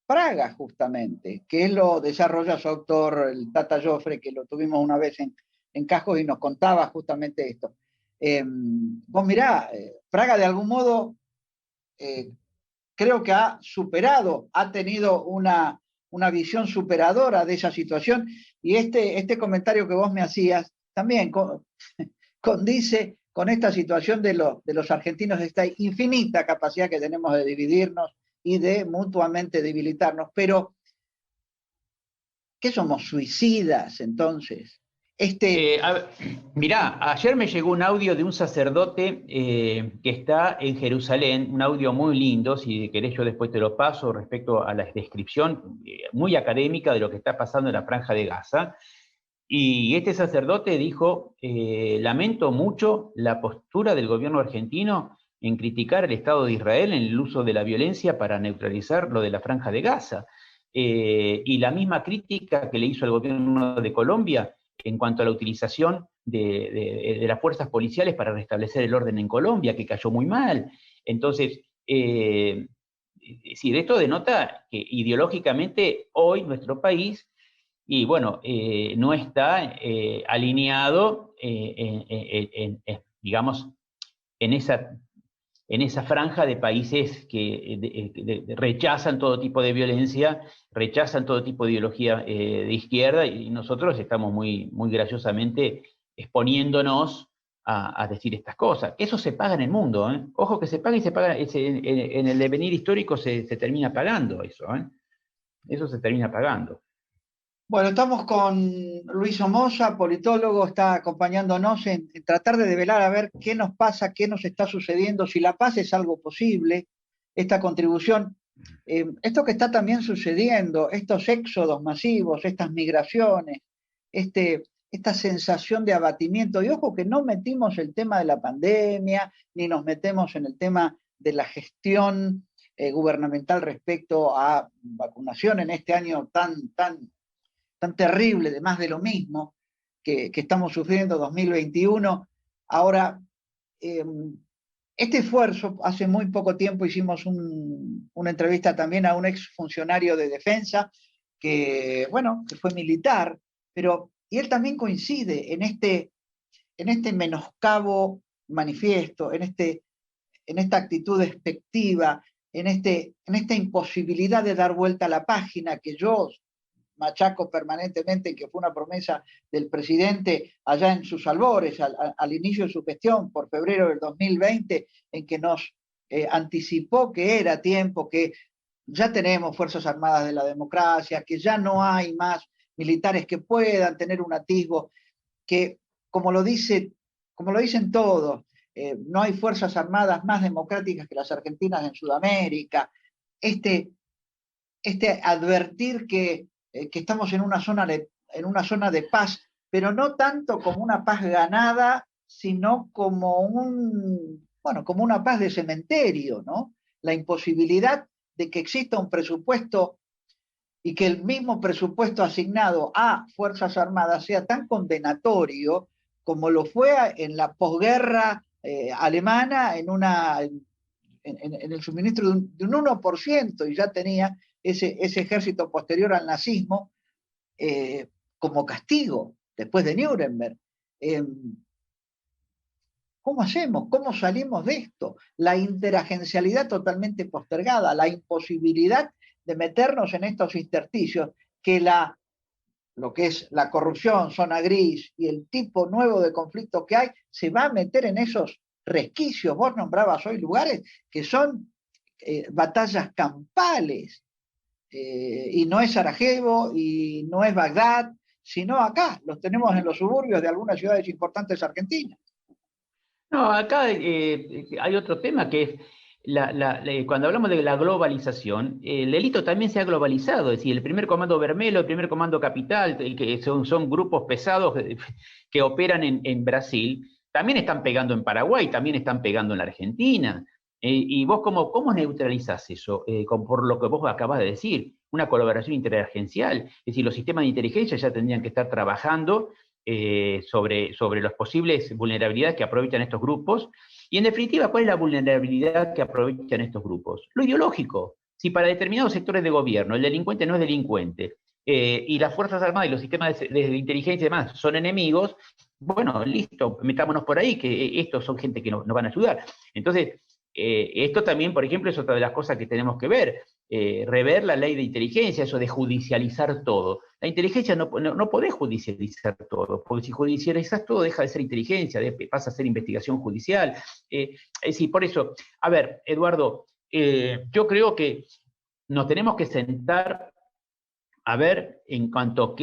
Praga, justamente, que él lo desarrolla su autor, el Tata Joffre, que lo tuvimos una vez en Cascos y nos contaba justamente esto. Vos mirá, Praga de algún modo creo que ha tenido una visión superadora de esa situación, y este comentario que vos me hacías también condice con esta situación de los argentinos, de esta infinita capacidad que tenemos de dividirnos y de mutuamente debilitarnos. Pero, ¿qué somos, suicidas entonces? Mirá, ayer me llegó un audio de un sacerdote que está en Jerusalén, un audio muy lindo, si querés yo después te lo paso, respecto a la descripción muy académica de lo que está pasando en la Franja de Gaza. Y este sacerdote dijo, lamento mucho la postura del gobierno argentino en criticar el Estado de Israel en el uso de la violencia para neutralizar lo de la Franja de Gaza. Y la misma crítica que le hizo el gobierno de Colombia en cuanto a la utilización de las fuerzas policiales para restablecer el orden en Colombia, que cayó muy mal. Entonces, sí, esto denota que ideológicamente hoy nuestro país, y bueno, no está alineado, digamos, en esa franja de países que rechazan todo tipo de violencia, rechazan todo tipo de ideología de izquierda, y nosotros estamos muy, muy graciosamente exponiéndonos a decir estas cosas. Eso se paga en el mundo, ¿eh? Ojo que se paga y se paga, en el devenir histórico se termina pagando eso, ¿eh? Eso se termina pagando. Bueno, estamos con Luis Somoza, politólogo, está acompañándonos en tratar de develar a ver qué nos pasa, qué nos está sucediendo, si la paz es algo posible, esta contribución, esto que está también sucediendo, estos éxodos masivos, estas migraciones, esta sensación de abatimiento. Y ojo que no metimos el tema de la pandemia, ni nos metemos en el tema de la gestión gubernamental respecto a vacunación en este año tan terrible, de más de lo mismo que estamos sufriendo 2021. Ahora, este esfuerzo, hace muy poco tiempo hicimos una entrevista también a un exfuncionario de defensa que fue militar, y él también coincide en este menoscabo manifiesto, en esta actitud despectiva, en esta imposibilidad de dar vuelta a la página que yo machaco permanentemente, que fue una promesa del presidente allá en sus albores, al inicio de su gestión, por febrero del 2020, en que nos anticipó que era tiempo, que ya tenemos Fuerzas Armadas de la Democracia, que ya no hay más militares que puedan tener un atisbo, que como lo dicen todos, no hay Fuerzas Armadas más democráticas que las argentinas en Sudamérica. advertir que estamos en una zona de paz, pero no tanto como una paz ganada, sino como una paz de cementerio, ¿no? La imposibilidad de que exista un presupuesto y que el mismo presupuesto asignado a Fuerzas Armadas sea tan condenatorio como lo fue en la posguerra alemana en el suministro de un 1%, y ya tenía ese ejército posterior al nazismo como castigo, después de Nuremberg. ¿Cómo hacemos? ¿Cómo salimos de esto? La interagencialidad totalmente postergada, la imposibilidad de meternos en estos intersticios, que lo que es la corrupción, zona gris y el tipo nuevo de conflicto que hay, se va a meter en esos resquicios. Vos nombrabas hoy lugares que son batallas campales, y no es Sarajevo y no es Bagdad, sino acá, los tenemos en los suburbios de algunas ciudades importantes argentinas. No, acá hay otro tema que es, cuando hablamos de la globalización, el delito también se ha globalizado, es decir, el primer comando Bermelo, el primer comando Capital, que son grupos pesados que operan en Brasil, también están pegando en Paraguay, también están pegando en la Argentina. ¿Y vos cómo neutralizás eso? Por lo que vos acabas de decir, una colaboración interagencial, es decir, los sistemas de inteligencia ya tendrían que estar trabajando sobre las posibles vulnerabilidades que aprovechan estos grupos, y en definitiva, ¿cuál es la vulnerabilidad que aprovechan estos grupos? Lo ideológico. Si para determinados sectores de gobierno el delincuente no es delincuente, y las Fuerzas Armadas y los sistemas de inteligencia y demás son enemigos, bueno, listo, metámonos por ahí, que estos son gente que nos van a ayudar. Entonces, esto también, por ejemplo, es otra de las cosas que tenemos que ver, rever la ley de inteligencia, eso de judicializar todo. La inteligencia no podés judicializar todo, porque si judicializás todo deja de ser inteligencia, pasa a ser investigación judicial. Es decir, por eso, a ver, Eduardo, yo creo que nos tenemos que sentar a ver en cuanto a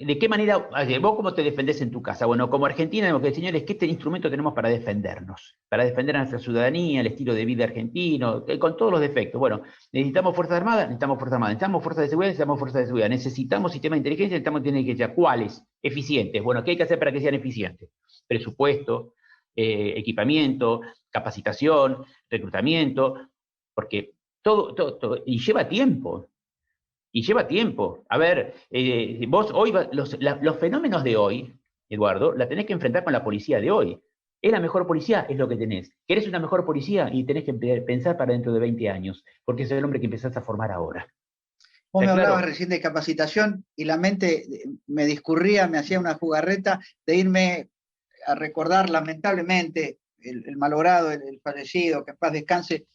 de qué manera, vos cómo te defendés en tu casa. Bueno, como Argentina, tenemos que decir, señores, ¿qué instrumento tenemos para defendernos? Para defender a nuestra ciudadanía, el estilo de vida argentino, con todos los defectos. Bueno, necesitamos Fuerzas Armadas, necesitamos Fuerzas de Seguridad, necesitamos sistemas de inteligencia, necesitamos inteligencia. ¿Cuáles? Eficientes. Bueno, ¿qué hay que hacer para que sean eficientes? Presupuesto, equipamiento, capacitación, reclutamiento, porque todo, y lleva tiempo. Y lleva tiempo. A ver, vos hoy, los fenómenos de hoy, Eduardo, la tenés que enfrentar con la policía de hoy. ¿Es la mejor policía? Es lo que tenés. ¿Querés una mejor policía? Y tenés que pensar para dentro de 20 años, porque es el hombre que empezás a formar ahora. Vos me hablabas recién de capacitación y la mente me discurría, me hacía una jugarreta de irme a recordar lamentablemente el malogrado, el fallecido, que en paz descanse,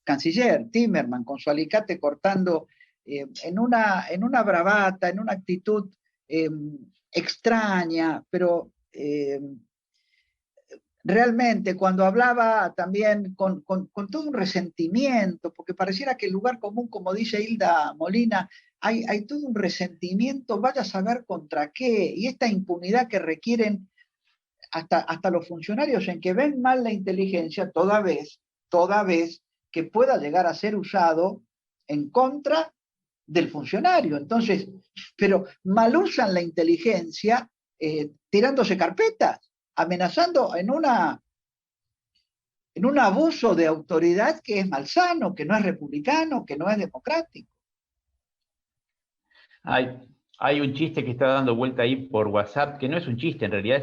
canciller Timerman, con su alicate cortando en una bravata, en una actitud extraña, pero realmente cuando hablaba también con todo un resentimiento, porque pareciera que el lugar común, como dice Hilda Molina, hay todo un resentimiento, vaya a saber contra qué, y esta impunidad que requieren hasta los funcionarios, en que ven mal la inteligencia toda vez que pueda llegar a ser usado en contra del funcionario. Entonces, pero mal usan la inteligencia tirándose carpetas, amenazando en un abuso de autoridad que es malsano, que no es republicano, que no es democrático. Hay un chiste que está dando vuelta ahí por WhatsApp, que no es un chiste, en realidad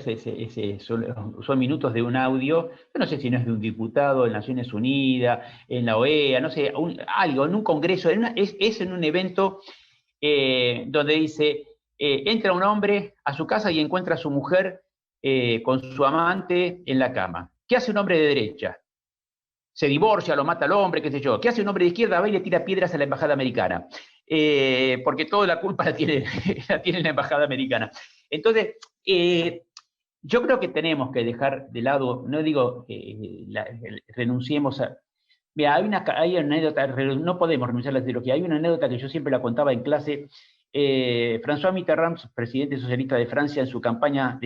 son minutos de un audio, yo no sé si no es de un diputado en Naciones Unidas, en la OEA, no sé, algo, en un congreso, es en un evento donde dice, entra un hombre a su casa y encuentra a su mujer con su amante en la cama. ¿Qué hace un hombre de derecha? Se divorcia, lo mata al hombre, qué sé yo. ¿Qué hace un hombre de izquierda? Va y le tira piedras a la embajada americana. Porque toda la culpa la tiene la embajada americana. Entonces, yo creo que tenemos que dejar de lado, no digo que renunciemos a... Mira, hay una anécdota, no podemos renunciar a la ideología, hay una anécdota que yo siempre la contaba en clase, François Mitterrand, presidente socialista de Francia, en su campaña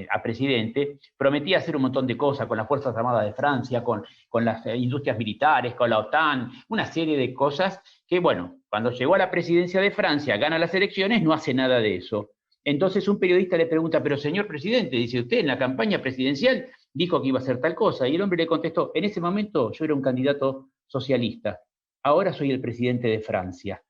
a presidente, prometía hacer un montón de cosas con las Fuerzas Armadas de Francia, con las industrias militares, con la OTAN, una serie de cosas que, bueno, cuando llegó a la presidencia de Francia, gana las elecciones, no hace nada de eso. Entonces un periodista le pregunta, pero señor presidente, dice, usted en la campaña presidencial dijo que iba a hacer tal cosa, y el hombre le contestó, en ese momento yo era un candidato socialista, ahora soy el presidente de Francia.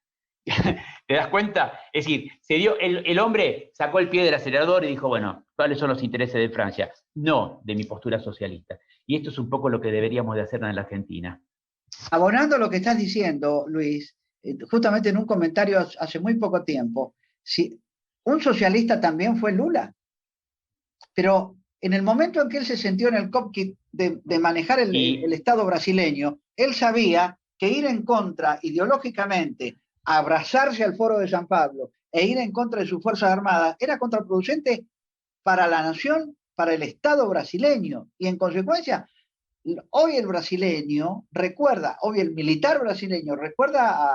¿Te das cuenta? Es decir, el hombre sacó el pie del acelerador y dijo, bueno, ¿cuáles son los intereses de Francia? No de mi postura socialista. Y esto es un poco lo que deberíamos de hacer en la Argentina. Abonando lo que estás diciendo, Luis, justamente en un comentario hace muy poco tiempo, si un socialista también fue Lula, pero en el momento en que él se sintió en el cockpit de manejar el Estado brasileño, él sabía que ir en contra ideológicamente, abrazarse al Foro de San Pablo e ir en contra de sus Fuerzas Armadas era contraproducente para la nación, para el Estado brasileño, y en consecuencia hoy el brasileño recuerda, hoy el militar brasileño recuerda a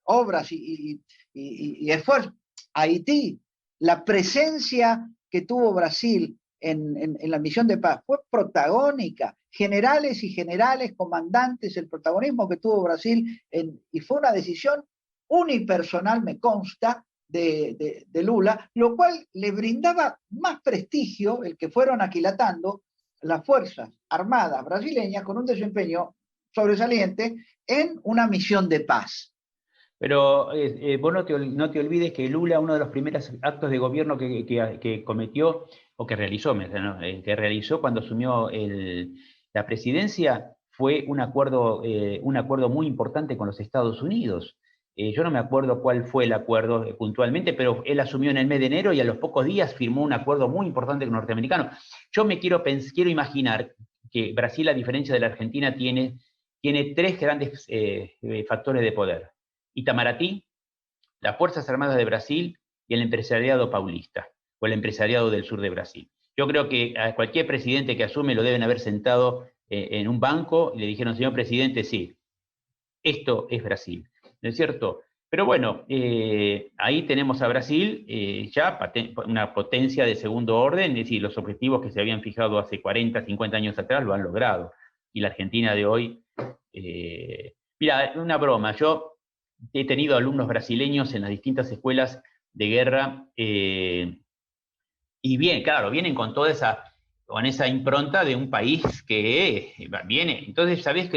obras y esfuerzos. Haití, la presencia que tuvo Brasil en la misión de paz fue protagónica, generales y generales, comandantes, el protagonismo que tuvo Brasil, y fue una decisión unipersonal, me consta, de Lula, lo cual le brindaba más prestigio, el que fueron aquilatando las Fuerzas Armadas brasileñas con un desempeño sobresaliente en una misión de paz. Pero vos no te olvides que Lula, uno de los primeros actos de gobierno que cometió, o que realizó, ¿no? Que realizó cuando asumió la presidencia, fue un acuerdo muy importante con los Estados Unidos. Yo no me acuerdo cuál fue el acuerdo puntualmente, pero él asumió en el mes de enero y a los pocos días firmó un acuerdo muy importante con los norteamericanos. Yo me quiero imaginar que Brasil, a diferencia de la Argentina, tiene tres grandes factores de poder. Itamaraty, las Fuerzas Armadas de Brasil y el empresariado paulista, o el empresariado del sur de Brasil. Yo creo que a cualquier presidente que asume lo deben haber sentado en un banco y le dijeron, señor presidente, sí, esto es Brasil, ¿no es cierto? Pero bueno, ahí tenemos a Brasil ya una potencia de segundo orden, es decir, los objetivos que se habían fijado hace 40, 50 años atrás lo han logrado. Y la Argentina de hoy, mira, una broma, yo he tenido alumnos brasileños en las distintas escuelas de guerra, y bien, claro, vienen con toda esa impronta de un país que viene. Entonces, ¿sabés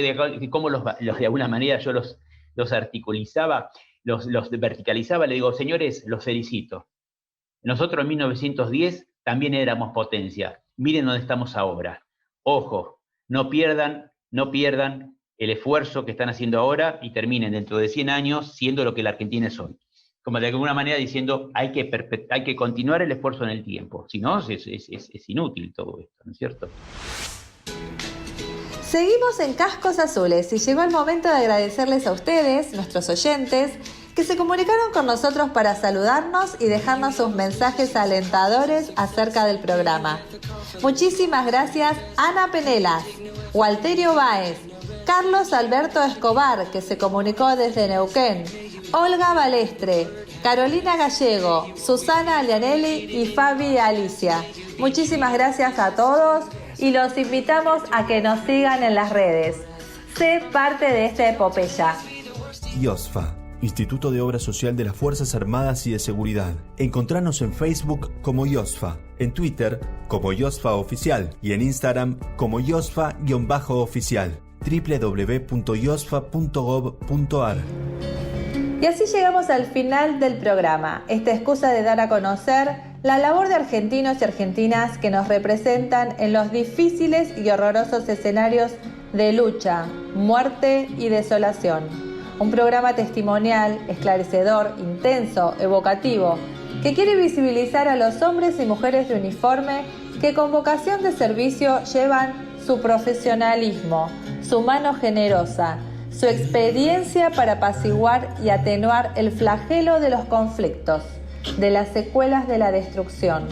cómo de alguna manera yo los articulizaba, los verticalizaba? Le digo, señores, los felicito. Nosotros en 1910 también éramos potencia. Miren dónde estamos ahora. Ojo, no pierdan el esfuerzo que están haciendo ahora y terminen dentro de 100 años siendo lo que la Argentina es hoy. Como de alguna manera diciendo, hay que continuar el esfuerzo en el tiempo. Si no, es inútil todo esto, ¿no es cierto? Seguimos en Cascos Azules y llegó el momento de agradecerles a ustedes, nuestros oyentes, que se comunicaron con nosotros para saludarnos y dejarnos sus mensajes alentadores acerca del programa. Muchísimas gracias Ana Penelas, Walterio Báez, Carlos Alberto Escobar, que se comunicó desde Neuquén, Olga Balestre, Carolina Gallego, Susana Alianelli y Fabi Alicia. Muchísimas gracias a todos y los invitamos a que nos sigan en las redes. Sé parte de esta epopeya. IOSFA, Instituto de Obra Social de las Fuerzas Armadas y de Seguridad. Encontranos en Facebook como IOSFA, en Twitter como IOSFA Oficial y en Instagram como IOSFA_oficial. www.iosfa.gov.ar. Y así llegamos al final del programa. Esta excusa de dar a conocer la labor de argentinos y argentinas que nos representan en los difíciles y horrorosos escenarios de lucha, muerte y desolación. Un programa testimonial, esclarecedor, intenso, evocativo, que quiere visibilizar a los hombres y mujeres de uniforme que con vocación de servicio llevan su profesionalismo, su mano generosa, su experiencia para apaciguar y atenuar el flagelo de los conflictos, de las secuelas de la destrucción.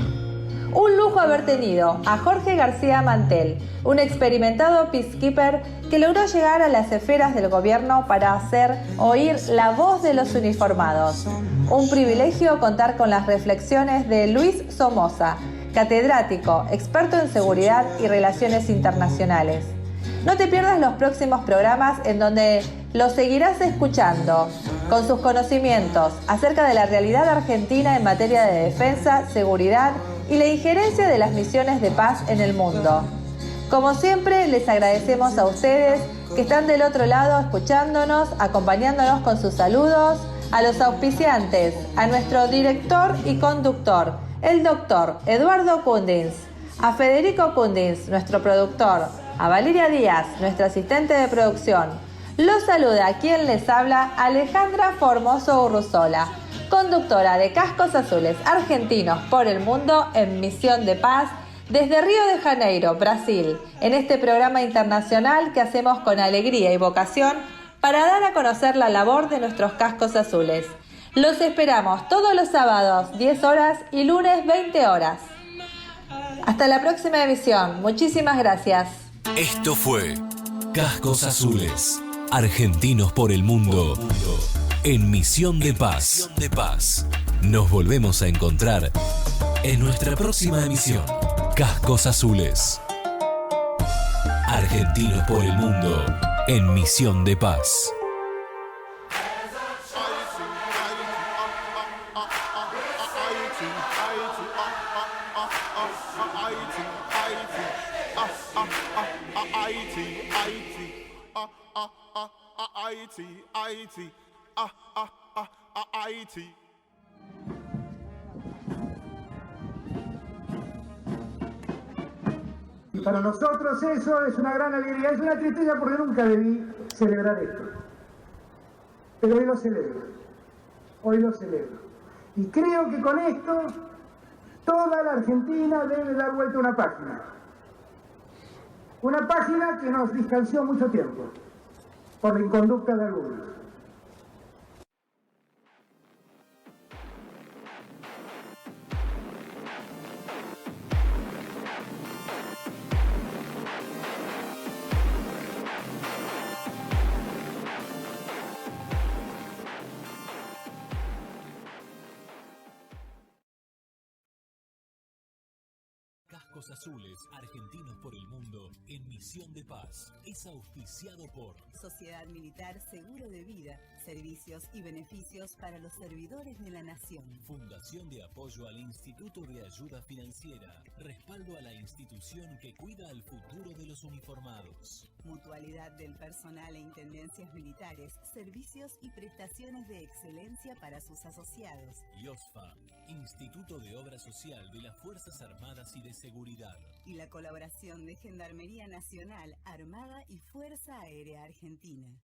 Un lujo haber tenido a Jorge García Mantel, un experimentado peacekeeper que logró llegar a las esferas del gobierno para hacer oír la voz de los uniformados. Un privilegio contar con las reflexiones de Luis Somoza, catedrático, experto en seguridad y relaciones internacionales. No te pierdas los próximos programas en donde lo seguirás escuchando con sus conocimientos acerca de la realidad argentina en materia de defensa, seguridad y la injerencia de las misiones de paz en el mundo. Como siempre, les agradecemos a ustedes que están del otro lado escuchándonos, acompañándonos con sus saludos, a los auspiciantes, a nuestro director y conductor, el doctor Eduardo Kundins, a Federico Kundins, nuestro productor, a Valeria Díaz, nuestra asistente de producción. Los saluda quien les habla, Alejandra Formoso Urruzola, conductora de Cascos Azules Argentinos por el Mundo en Misión de Paz desde Río de Janeiro, Brasil, en este programa internacional que hacemos con alegría y vocación para dar a conocer la labor de nuestros Cascos Azules. Los esperamos todos los sábados 10 horas y lunes 20 horas. Hasta la próxima emisión. Muchísimas gracias. Esto fue Cascos Azules, Argentinos por el Mundo, en Misión de Paz. Nos volvemos a encontrar en nuestra próxima emisión. Cascos Azules, Argentinos por el Mundo, en Misión de Paz. Para nosotros eso es una gran alegría, es una tristeza porque nunca debí celebrar esto. Pero hoy lo celebro. Y creo que con esto toda la Argentina debe dar vuelta a una página. Una página que nos distanció mucho tiempo por la inconducta de algunos. Cascos Azules, Argentinos por el Mundo, en Misión de Paz, es auspiciado por Sociedad Militar Seguro de Vida, servicios y beneficios para los servidores de la Nación. Fundación de Apoyo al Instituto de Ayuda Financiera, respaldo a la institución que cuida el futuro de los uniformados. Mutualidad del personal e intendencias militares, servicios y prestaciones de excelencia para sus asociados. IOSFA, Instituto de Obra Social de las Fuerzas Armadas y de Seguridad. Y la colaboración de Gendarmería Nacional, Armada y Fuerza Aérea Argentina.